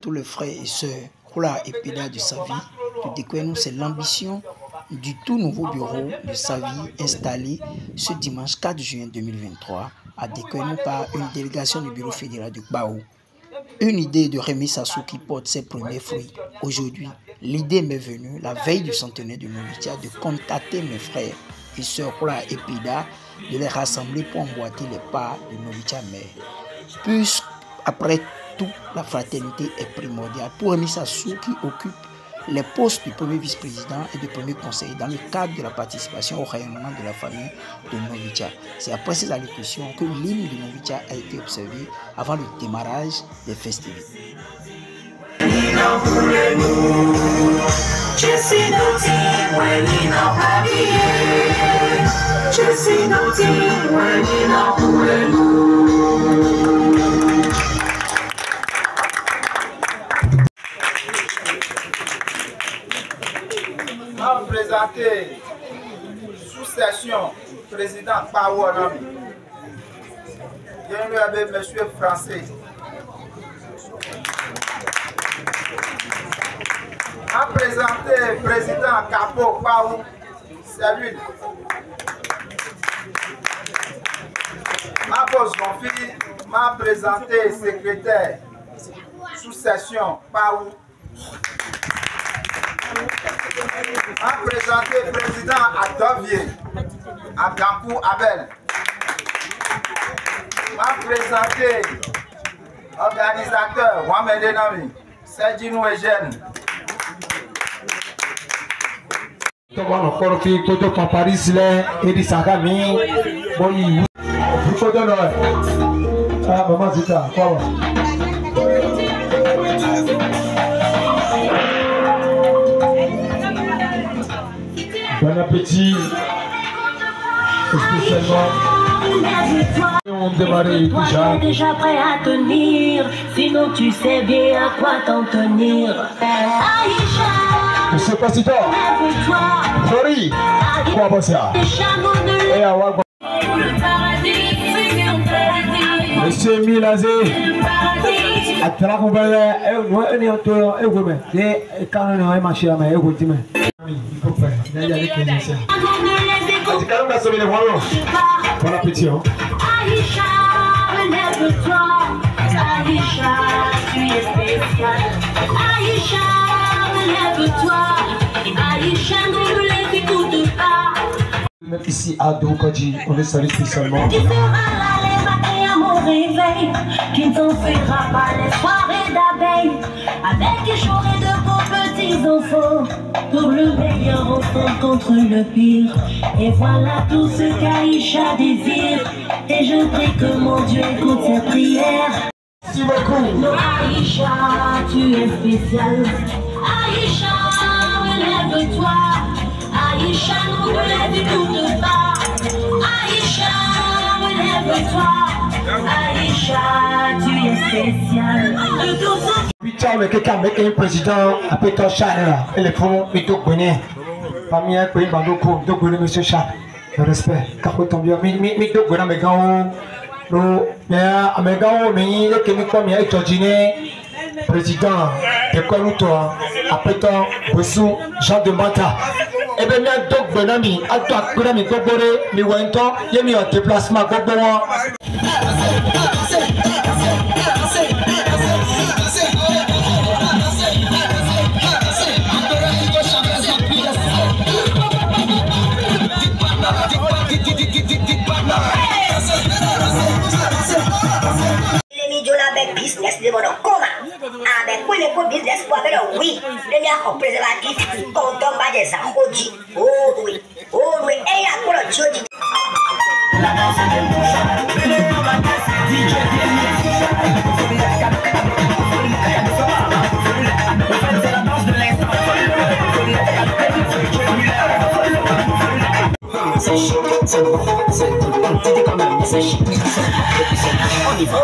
tous les frères et sœurs, Roula et Pida de Savi, de Dekwenu, c'est l'ambition du tout nouveau bureau de Savi installé ce dimanche 4 juin 2023 à Dekwenu par une délégation du bureau fédéral de Gbao. Une idée de Rémi Sassou qui porte ses premiers fruits. Aujourd'hui, l'idée m'est venue, la veille du centenaire de Novitia, de contacter mes frères et sœurs Roula et Pida, de les rassembler pour emboîter les pas de Novitia mère. Puisque, après tout, la fraternité est primordiale pour Rémi Sassou qui occupe les postes du premier vice-président et du premier conseiller dans le cadre de la participation au rayonnement de la famille de Novitia. C'est après ces allocutions que l'hymne de Novitia a été observé avant le démarrage des festivités. Présenté sous session président Power bienvenue avec monsieur Français. A présenté président Capo Paou, salut. Ma boss mon fils m'a présenté secrétaire sous session Paou. A présenté président Adovier, Abdankou Abel. A présenté organisateur Mohamed Enami, Sergino Eugène. Bon appétit, spécialement. On démarre déjà prêt à tenir, sinon tu sais bien à quoi t'en tenir. Aïcha, Monsieur Pasito, Flori, quoi passer? Monsieur Milazé, attends qu'on va bon appétit. Aïcha, lève-toi. Aïcha, tu es spéciale. Aïcha, lève-toi. Aïcha, ne les écoute pas. Ici à Doukodji, on est salué spécialement. Tu seras là les matins à mon réveil, qui ne t'en fera pas les soirées d'abeilles. Avec des chorés de beaux petits enfants, pour le meilleur enfant contre le pire. Et voilà tout ce qu'Aïcha désire. Et je prie que mon Dieu écoute ses prières. Merci beaucoup. Aïcha, tu es spéciale. Aïcha, relève-toi. Aïcha, ne relève écoute pas. Aïcha, relève-toi. Aïcha, tu es spéciale. De tout ce 8 ans, mais quelqu'un avec un président à Pétan Chara, et les fonds, mais tout connaît. Parmi un pays, Bandoko, donc vous monsieur Chara. Le respect, car vous tombez, mais tout connaît, mais quand mais il est que nous sommes président de Kwanutoa, à Pétan, Bossou, Jean de Mata. Et bien, donc, Benami, à toi, Benami, Gobore, Miwento, il y a mis un déplacement, Gobora. Business de mon coma avec quoi le business pour avec le oui les liens en préservatif quand on va des ahoji oh oui et à quoi le jodi la danse de bouche c'est la danse de l'instant c'est chic c'est bon c'est tout quand même c'est chic on y va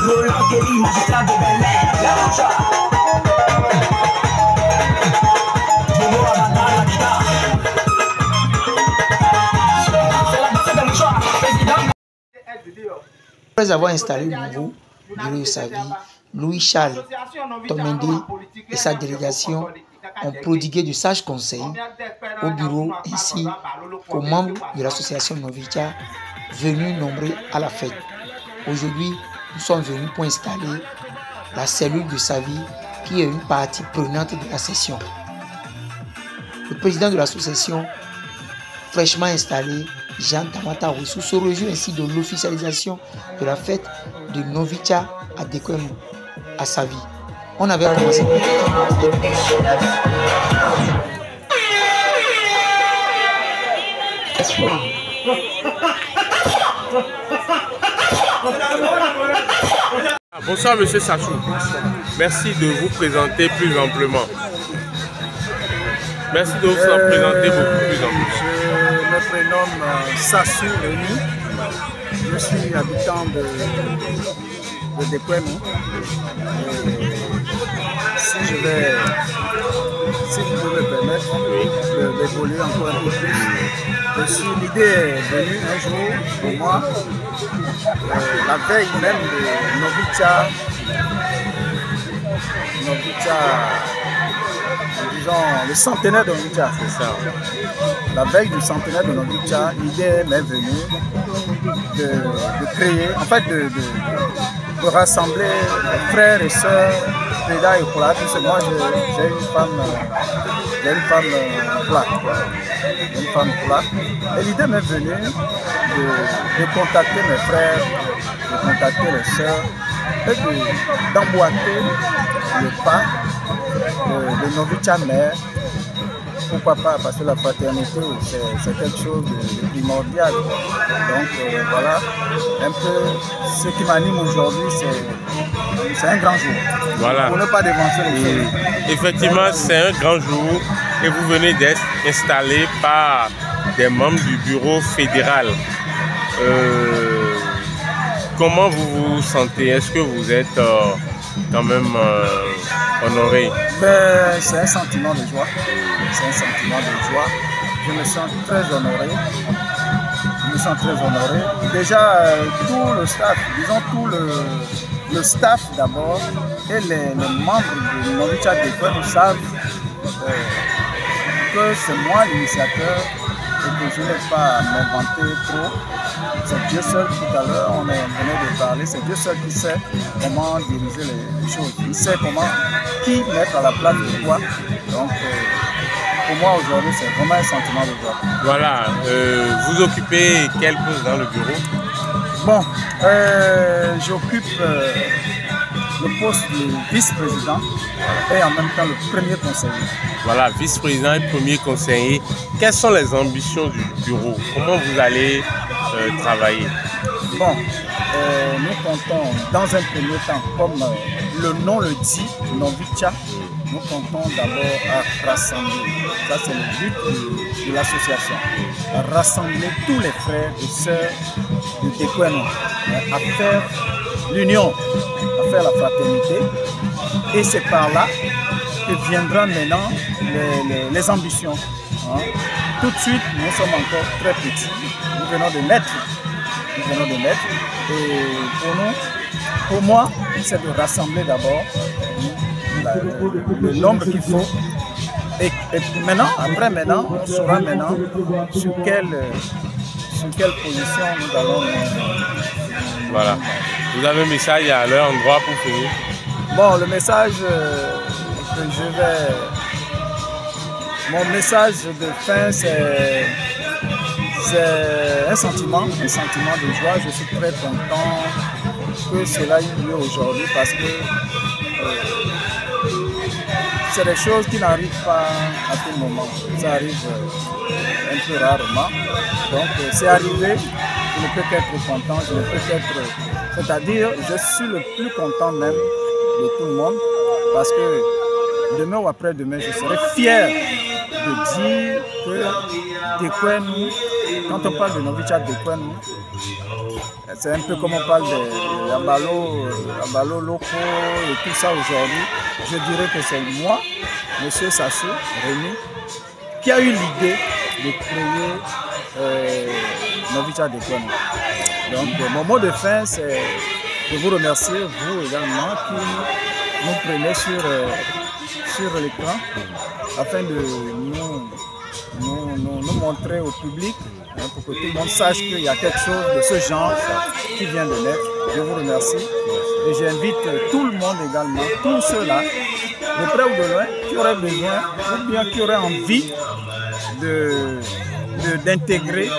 Roland Kelly, magistrat de Bel-Air, la lucha. Bobo Abata, la guitare. C'est la base de lucha, président. Après avoir installé le nouveau bureau de Savi, Louis-Charles Tomende et sa délégation ont prodigué de sages conseils au bureau ainsi qu'aux membres de l'association Novicha venus nombreux à la fête. Aujourd'hui, nous sommes venus pour installer la cellule de Savi qui est une partie prenante de la session. Le président de l'association fraîchement installé, Jean Tamata Roussou, se réjouit ainsi de l'officialisation de la fête de Novicha à Dekwenu, à Savi. On avait commencé. Bonsoir Monsieur Sassou. Merci de vous présenter plus amplement. Merci de vous présenter beaucoup plus amplement. Je me prénomme Sassou Rémi. Je suis habitant de Dekwenu. Si vous pouvez me permettre d'évoluer encore un peu plus. L'idée est venue un jour pour moi, la veille même de Novicha, disons le centenaire de Novicha, c'est ça. La veille du centenaire de Novicha, l'idée m'est venue de créer, en fait de rassembler les frères et sœurs Freda et Kola, parce que moi j'ai une femme plate. Et l'idée m'est venue de contacter mes frères, de contacter les sœurs et d'emboîter le pas de Novicha mère. Pourquoi pas? Parce que la fraternité, c'est quelque chose de primordial. Donc voilà, un peu ce qui m'anime aujourd'hui, c'est un grand jour. Voilà. Pour ne pas dévancer les choses. Effectivement, c'est un grand jour et vous venez d'être installé par des membres du bureau fédéral. Comment vous vous sentez? Est-ce que vous êtes quand même honoré? C'est un sentiment de joie. C'est un sentiment de joie. Je me sens très honoré. Déjà, tout le staff, disons tout le staff d'abord et les membres de Novicha Dekwenu savent que c'est moi l'initiateur et que je n'ai pas à m'inventer trop. C'est Dieu seul, tout à l'heure, on venait de parler, c'est Dieu seul qui sait comment diriger les choses. Il sait qui mettre à la place de quoi. Donc, pour moi, aujourd'hui, c'est vraiment un sentiment de joie. Voilà. Vous occupez quel poste dans le bureau? Bon, j'occupe le poste de vice-président et en même temps le premier conseiller. Voilà, vice-président et premier conseiller. Quelles sont les ambitions du bureau? Comment vous allez travailler? Bon, nous comptons dans un premier temps, comme le nom le dit, Novicha, nous comptons d'abord à rassembler. Ça, c'est le but de l'association. Rassembler tous les frères et sœurs de Dekwenu, à faire l'union, à faire la fraternité. Et c'est par là que viendront maintenant les ambitions. Hein. Tout de suite, nous sommes encore très petits. Nous venons de naître. Et pour moi, c'est de rassembler d'abord le nombre qu'il faut. Et maintenant, on saura maintenant sur quelle position nous allons. Voilà. Vous avez un message à leur endroit pour finir? Bon, le message que je vais... Mon message de fin, c'est un sentiment de joie. Je suis très content que cela ait lieu aujourd'hui parce que c'est des choses qui n'arrivent pas à tout moment. Ça arrive un peu rarement. Donc c'est arrivé, je ne peux qu'être content, c'est-à-dire je suis le plus content même de tout le monde parce que demain ou après-demain, je serai fier de dire que Dekwenu, quand on parle de Novicha Dekwenu, c'est un peu comme on parle de Abalo locaux et tout ça aujourd'hui. Je dirais que c'est moi, M. Sassou Rémi, qui a eu l'idée de créer Novicha Dekwenu. Donc mon mot de fin, c'est de vous remercier, vous également, qui nous prenez sur l'écran afin de nous montrer au public, hein, pour que tout le monde sache qu'il y a quelque chose de ce genre qui vient de naître. Je vous remercie et j'invite tout le monde également, tous ceux-là, de près ou de loin, qui auraient besoin ou bien qui auraient envie d'intégrer,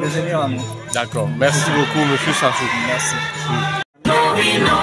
de venir à nous. D'accord. Merci beaucoup, M. Sassou. Merci. Domino,